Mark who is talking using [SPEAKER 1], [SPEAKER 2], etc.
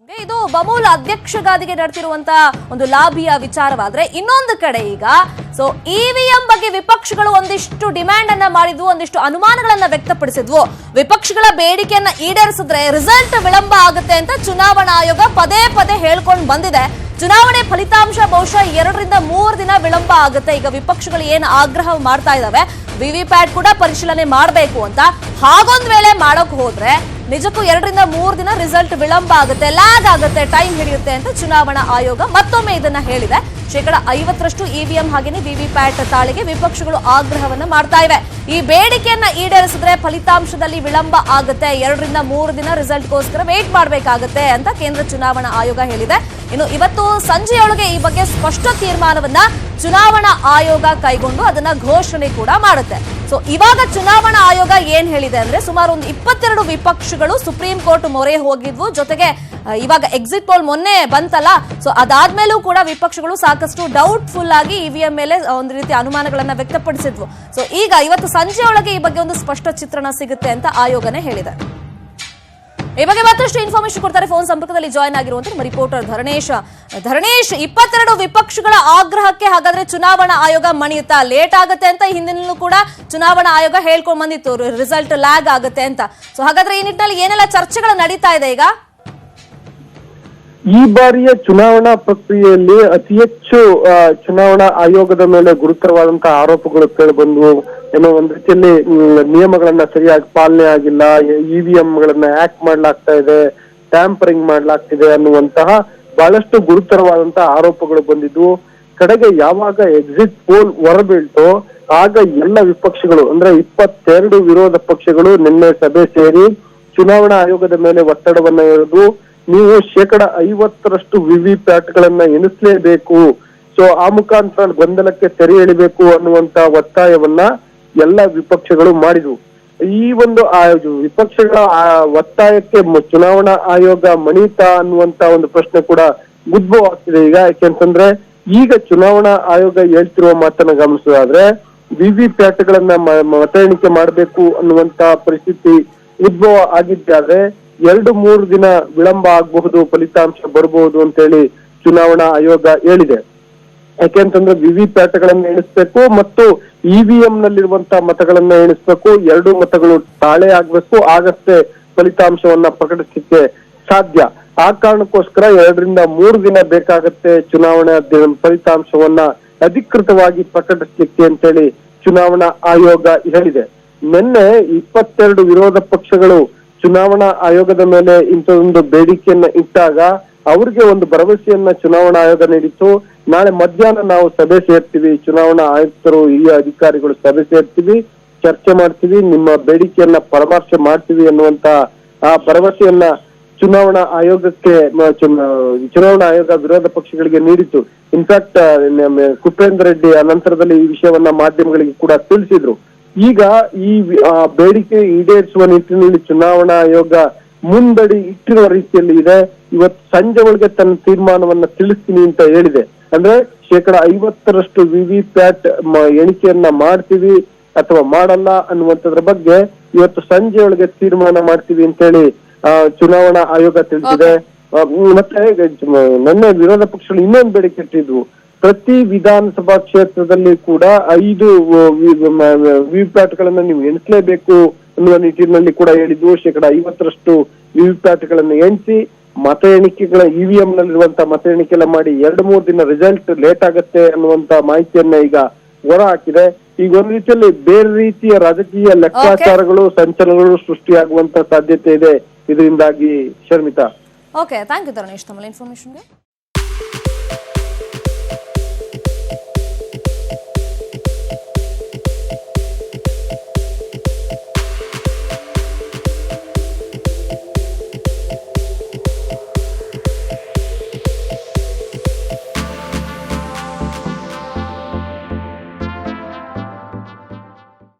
[SPEAKER 1] ಇದು ಬಮೂಲ್ ಅಧ್ಯಕ್ಷ ಗಾದಿಗೆ ನಡೆತಿರುವಂತಹ ಒಂದು ಲಾಭಿಯ ವಿಚಾರವಾದ್ರೆ ಇನ್ನೊಂದು ಕಡೆ ಈಗ ಸೊ ಇವಿಎಂ ಬಗ್ಗೆ ವಿಪಕ್ಷಗಳು ಒಂದಿಷ್ಟು ಡಿಮ್ಯಾಂಡ್ ಅನ್ನ ಮಾಡಿದ್ವು, ಒಂದಿಷ್ಟು ಅನುಮಾನಗಳನ್ನ ವ್ಯಕ್ತಪಡಿಸಿದ್ವು. ವಿಪಕ್ಷಗಳ ಬೇಡಿಕೆಯನ್ನ ಈಡೇರಿಸಿದ್ರೆ ರಿಸಲ್ಟ್ ವಿಳಂಬ ಆಗುತ್ತೆ ಅಂತ ಚುನಾವಣಾ ಆಯೋಗ ಪದೇ ಪದೇ ಹೇಳ್ಕೊಂಡು ಬಂದಿದೆ. ಚುನಾವಣೆ ಫಲಿತಾಂಶ ಬಹುಶಃ 2 ರಿಂದ 3 ದಿನ ವಿಳಂಬ ಆಗುತ್ತೆ. ಈಗ ವಿಪಕ್ಷಗಳು ಏನು ಆಗ್ರಹ ಮಾಡ್ತಾ ಇದಾವೆ, ವಿವಿಪ್ಯಾಟ್ ಕೂಡ ಪರಿಶೀಲನೆ ಮಾಡಬೇಕು ಅಂತ. ಹಾಗೊಂದ್ ವೇಳೆ ಮಾಡೋಕ್ ಹೋದ್ರೆ ನಿಜಕ್ಕೂ 2 ರಿಂದ 3 ದಿನ ರಿಸಲ್ಟ್ ವಿಳಂಬ ಆಗುತ್ತೆ, ಲ್ಯಾಗ್ ಆಗುತ್ತೆ, ಟೈಮ್ ಹಿಡಿಯುತ್ತೆ ಅಂತ ಚುನಾವಣಾ ಆಯೋಗ ಮತ್ತೊಮ್ಮೆ ಇದನ್ನ ಹೇಳಿದೆ. 50% ಇವಿಎಂ ಹಾಗೇನೆ ವಿವಿಪ್ಯಾಟ್ ತಾಳಿಗೆ ವಿಪಕ್ಷಗಳು ಆಗ್ರಹವನ್ನ ಮಾಡ್ತಾ ಇವೆ. ಈ ಬೇಡಿಕೆಯನ್ನ ಈಡೇರಿಸಿದ್ರೆ ಫಲಿತಾಂಶದಲ್ಲಿ ವಿಳಂಬ ಆಗುತ್ತೆ, 2 ರಿಂದ 3 ದಿನ ರಿಸಲ್ಟ್ಗೋಸ್ಕರ ವೇಟ್ ಮಾಡಬೇಕಾಗುತ್ತೆ ಅಂತ ಕೇಂದ್ರ ಚುನಾವಣಾ ಆಯೋಗ ಹೇಳಿದೆ. ಇನ್ನು ಇವತ್ತು ಸಂಜೆಯೊಳಗೆ ಈ ಬಗ್ಗೆ ಸ್ಪಷ್ಟ ತೀರ್ಮಾನವನ್ನ ಚುನಾವಣಾ ಆಯೋಗ ಕೈಗೊಂಡು ಅದನ್ನ ಘೋಷಣೆ ಕೂಡ ಮಾಡುತ್ತೆ. ಸೊ ಇವಾಗ ಚುನಾವಣಾ ಆಯೋಗ ಏನ್ ಹೇಳಿದೆ ಅಂದ್ರೆ ಸುಮಾರು ಒಂದು 22 ವಿಪಕ್ಷಗಳು ಸುಪ್ರೀಂ ಕೋರ್ಟ್ ಮೊರೆ ಹೋಗಿದ್ವು. ಜೊತೆಗೆ ಇವಾಗ ಎಕ್ಸಿಟ್ ಪೋಲ್ ಮೊನ್ನೆ ಬಂತಲ್ಲ, ಸೊ ಅದಾದ್ಮೇಲೂ ಕೂಡ ವಿಪಕ್ಷಗಳು ಸಾಕಷ್ಟು ಡೌಟ್ಫುಲ್ ಆಗಿ ಇವಿಎಂ ಮೇಲೆ ಒಂದು ರೀತಿ ಅನುಮಾನಗಳನ್ನ ವ್ಯಕ್ತಪಡಿಸಿದ್ವು. ಸೊ ಈಗ ಇವತ್ತು ಸಂಜೆಯೊಳಗೆ ಈ ಬಗ್ಗೆ ಒಂದು ಸ್ಪಷ್ಟ ಚಿತ್ರಣ ಸಿಗುತ್ತೆ ಅಂತ ಆಯೋಗನೇ ಹೇಳಿದೆ. ಈ ಬಗ್ಗೆ ಮತ್ತಷ್ಟು ಇನ್ಫಾರ್ಮೇಶನ್ ಕೊಡ್ತಾರೆ. ಫೋನ್ ಸಂಪರ್ಕದಲ್ಲಿ ಜಾಯ್ನ್ ಆಗಿರುವಂತ ನಮ್ಮ ರಿಪೋರ್ಟರ್ ಧರಣೇಶ್. 22 ವಿಪಕ್ಷಗಳ ಆಗ್ರಹಕ್ಕೆ ಹಾಗಾದ್ರೆ ಚುನಾವಣಾ ಆಯೋಗ ಮಣಿಯುತ್ತಾ? ಲೇಟ್ ಆಗುತ್ತೆ ಅಂತ ಹಿಂದಿನಲ್ಲೂ ಕೂಡ ಚುನಾವಣಾ ಆಯೋಗ ಹೇಳ್ಕೊಂಡ್ ಬಂದಿತ್ತು, ರಿಸಲ್ಟ್ ಲ್ಯಾಗ್ ಆಗುತ್ತೆ ಅಂತ. ಸೊ ಹಾಗಾದ್ರೆ ಈ ನಿಟ್ಟಿನಲ್ಲಿ ಏನೆಲ್ಲ ಚರ್ಚೆಗಳು ನಡೀತಾ ಇದೆ ಈಗ?
[SPEAKER 2] ಈ ಬಾರಿಯ ಚುನಾವಣಾ ಪ್ರಕ್ರಿಯೆಯಲ್ಲಿ ಅತಿ ಹೆಚ್ಚು ಚುನಾವಣಾ ಆಯೋಗದ ಮೇಲೆ ಗುರುತರವಾದಂತಹ ಆರೋಪಗಳು ಕೇಳಿಬಂದು, ಏನೋ ಒಂದ್ ರೀತಿಯಲ್ಲಿ ನಿಯಮಗಳನ್ನ ಸರಿಯಾಗಿ ಪಾಲನೆ ಆಗಿಲ್ಲ, ಇವಿಎಂ ಗಳನ್ನ ಹ್ಯಾಕ್ ಮಾಡ್ಲಾಗ್ತಾ ಇದೆ, ಟ್ಯಾಂಪರಿಂಗ್ ಮಾಡ್ಲಾಗ್ತಿದೆ ಅನ್ನುವಂತಹ ಬಹಳಷ್ಟು ಗುರುತರವಾದಂತಹ ಆರೋಪಗಳು ಬಂದಿದ್ವು. ಕಡೆಗೆ ಯಾವಾಗ ಎಕ್ಸಿಟ್ ಪೋಲ್ ಹೊರಬೀಳ್ತೋ ಆಗ ಎಲ್ಲ ವಿಪಕ್ಷಗಳು ಅಂದ್ರೆ 22 ವಿರೋಧ ಪಕ್ಷಗಳು ನಿನ್ನೆ ಸಭೆ ಸೇರಿ ಚುನಾವಣಾ ಆಯೋಗದ ಮೇಲೆ ಒತ್ತಡವನ್ನ ಹೇರಿದ್ರು. ನೀವು 50% ವಿವಿಪ್ಯಾಟ್ ಗಳನ್ನ ಎಣಿಸಲೇಬೇಕು, ಸೊ ಆ ಮುಖಾಂತರ ಗೊಂದಲಕ್ಕೆ ತೆರೆ ಎಳಿಬೇಕು ಅನ್ನುವಂತ ಒತ್ತಾಯವನ್ನ ಎಲ್ಲ ವಿಪಕ್ಷಗಳು ಮಾಡಿದ್ವು. ಈ ಒಂದು ವಿಪಕ್ಷಗಳ ಒತ್ತಾಯಕ್ಕೆ ಚುನಾವಣಾ ಆಯೋಗ ಮಣಿತಾ ಅನ್ನುವಂತ ಒಂದು ಪ್ರಶ್ನೆ ಕೂಡ ಉದ್ಭವ ಆಗ್ತಿದೆ ಈಗ. ಯಾಕೆಂತಂದ್ರೆ ಈಗ ಚುನಾವಣಾ ಆಯೋಗ ಹೇಳ್ತಿರುವ ಮಾತನ್ನ ಗಮನಿಸೋದಾದ್ರೆ ವಿವಿಪ್ಯಾಟ್ ಗಳನ್ನ ಮತ ಎಣಿಕೆ ಮಾಡಬೇಕು ಅನ್ನುವಂತ ಪರಿಸ್ಥಿತಿ ಉದ್ಭವ ಆಗಿದ್ದಾದ್ರೆ 2-3 ದಿನ ವಿಳಂಬ ಆಗಬಹುದು, ಫಲಿತಾಂಶ ಬರಬಹುದು ಅಂತ ಹೇಳಿ ಚುನಾವಣಾ ಆಯೋಗ ಹೇಳಿದೆ. ಯಾಕೆಂತಂದ್ರೆ ವಿವಿಪ್ಯಾಟ್ ಗಳನ್ನ ಎಣಿಸ್ಬೇಕು ಮತ್ತು ಇವಿಎಂ ನಲ್ಲಿರುವಂತಹ ಮತಗಳನ್ನ ಎಣಿಸ್ಬೇಕು, 2 ಮತಗಳು ತಾಳೆ ಆಗ್ಬೇಕು, ಆಗಷ್ಟೇ ಫಲಿತಾಂಶವನ್ನ ಪ್ರಕಟಿಸಲಿಕ್ಕೆ ಸಾಧ್ಯ. ಆ ಕಾರಣಕ್ಕೋಸ್ಕರ 2 ರಿಂದ 3 ದಿನ ಬೇಕಾಗತ್ತೆ ಚುನಾವಣಾ ಫಲಿತಾಂಶವನ್ನ ಅಧಿಕೃತವಾಗಿ ಪ್ರಕಟಿಸಲಿಕ್ಕೆ ಅಂತೇಳಿ ಚುನಾವಣಾ ಆಯೋಗ ಹೇಳಿದೆ. ನಿನ್ನೆ 22 ವಿರೋಧ ಪಕ್ಷಗಳು ಚುನಾವಣಾ ಆಯೋಗದ ಮೇಲೆ ಇಂಥದೊಂದು ಬೇಡಿಕೆಯನ್ನ ಇಟ್ಟಾಗ ಅವ್ರಿಗೆ ಒಂದು ಭರವಸೆಯನ್ನ ಚುನಾವಣಾ ಆಯೋಗ ನೀಡಿತ್ತು. ನಾಳೆ ಮಧ್ಯಾಹ್ನ ನಾವು ಸಭೆ ಸೇರ್ತೀವಿ, ಚುನಾವಣಾ ಆಯುಕ್ತರು ಹಿರಿಯ ಅಧಿಕಾರಿಗಳು ಸಭೆ ಸೇರ್ತೀವಿ, ಚರ್ಚೆ ಮಾಡ್ತೀವಿ, ನಿಮ್ಮ ಬೇಡಿಕೆಯನ್ನ ಪರಾಮರ್ಶೆ ಮಾಡ್ತೀವಿ ಅನ್ನುವಂತ ಆ ಭರವಸೆಯನ್ನ ಚುನಾವಣಾ ಆಯೋಗಕ್ಕೆ ಚುನಾವಣಾ ಆಯೋಗ ವಿರೋಧ ಪಕ್ಷಗಳಿಗೆ ನೀಡಿತ್ತು. ಇನ್ಫ್ಯಾಕ್ಟ್ ಕುಪೇಂದ್ರ ರೆಡ್ಡಿ ಅನಂತರದಲ್ಲಿ ಈ ವಿಷಯವನ್ನ ಮಾಧ್ಯಮಗಳಿಗೆ ಕೂಡ ತಿಳಿಸಿದ್ರು. ಈಗ ಈ ಬೇಡಿಕೆ ಈಡೇರಿಸುವ ನಿಟ್ಟಿನಲ್ಲಿ ಚುನಾವಣಾ ಆಯೋಗ ಮುಂದಡಿ ಇಟ್ಟಿರುವ ರೀತಿಯಲ್ಲಿ ಇದೆ. ಇವತ್ತು ಸಂಜೆ ಒಳಗೆ ತನ್ನ ತೀರ್ಮಾನವನ್ನ ತಿಳಿಸ್ತೀನಿ ಅಂತ ಹೇಳಿದೆ. ಅಂದ್ರೆ 50% ವಿವಿಪ್ಯಾಟ್ ಎಣಿಕೆಯನ್ನ ಮಾಡ್ತೀವಿ ಅಥವಾ ಮಾಡಲ್ಲ ಅನ್ನುವಂಥದ್ರ ಬಗ್ಗೆ ಇವತ್ತು ಸಂಜೆ ಒಳಗೆ ತೀರ್ಮಾನ ಮಾಡ್ತೀವಿ ಅಂತ ಹೇಳಿ ಚುನಾವಣಾ ಆಯೋಗ ತಿಳಿಸಿದೆ. ಮತ್ತೆ ನನ್ನ ವಿರೋಧ ಪಕ್ಷಗಳು ಇನ್ನೊಂದು ಬೇಡಿಕೆ ಇಟ್ಟಿದ್ವು, ಪ್ರತಿ ವಿಧಾನಸಭಾ ಕ್ಷೇತ್ರದಲ್ಲಿ ಕೂಡ 5 ವಿವಿಪ್ಯಾಟ್ ಗಳನ್ನ ನೀವು ಎಣಿಸಲೇಬೇಕು ಅನ್ನುವ ನಿಟ್ಟಿನಲ್ಲಿ ಕೂಡ ಹೇಳಿದ್ವು. 50% ವಿವಿಪ್ಯಾಟ್ ಗಳನ್ನ ಎಣಿಸಿ ಮತ ಎಣಿಕೆಗಳ ಇವಿಎಂ ನಲ್ಲಿರುವಂತಹ ಮತ ಎಣಿಕೆ ಎಲ್ಲ ಮಾಡಿ 2-3 ದಿನ ರಿಸಲ್ಟ್ ಲೇಟ್ ಆಗುತ್ತೆ ಅನ್ನುವಂತ ಮಾಹಿತಿಯನ್ನ ಈಗ ಹೊರ ಹಾಕಿದೆ. ಈಗ ಒಂದ್ ರೀತಿಯಲ್ಲಿ ಬೇರೆ ರೀತಿಯ ರಾಜಕೀಯ ಲೆಕ್ಕಾಚಾರಗಳು ಸಂಚಲನಗಳು ಸೃಷ್ಟಿಯಾಗುವಂತ ಸಾಧ್ಯತೆ ಇದೆ ಇದರಿಂದಾಗಿ. Sharmitha,
[SPEAKER 1] okay, thank you Dharanesh ತಮ್ಮ ಇನ್ಫಾರ್ಮೇಶನ್ಗೆ.